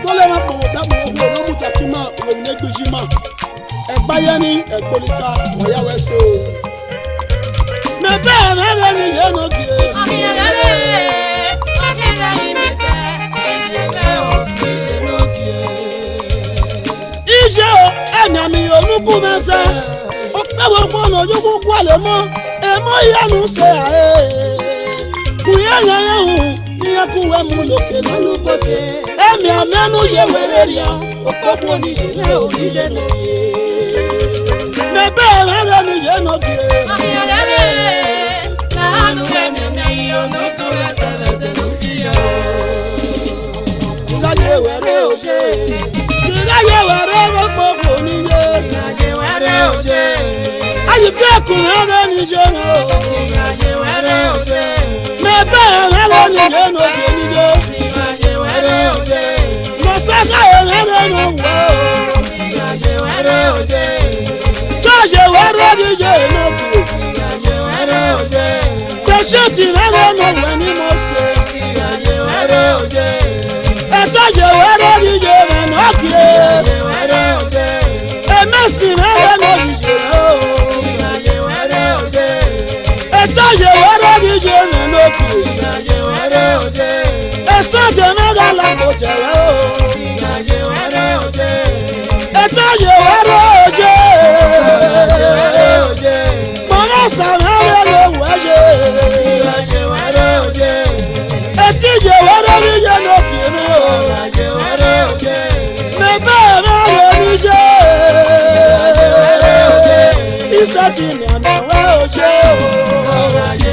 dole ma po da mo wo no mutakima wo ne gbejima egbaye ni egbolita oya weso me be me ni ye no ki ami rere ni me te ejele o se no ki ije o enami onuku mese o pe wo mo no ju ku ale mo e mo yanu se ae kuya yahu ni akuwe mu loke lolu boke emi amenu ye wereria opopo ni jele o ije no me be ni ye no ki ami rere na anu emi onuku mese vete no fiyo ye were oje ye were opopo ni ye were oje ayi fe kun ara ni je no ye were oje me be ni je no ke ni yo ye were oje mo saka ye were no wo ye were oje to ye were ni je no ke ye were oje to shoti were no we ni mo se ye were oje je were ni je no ke ye were oje e mesi na ye no je no ye were oje e to je were ni je no ke ye were oje e so je na ga la ko je o ye were oje e to je were oje mo na sa na ye no waje ye were oje e ti je were ni je no ke no ye were oje me be na ni je ye were oje isati ni ama wa oje o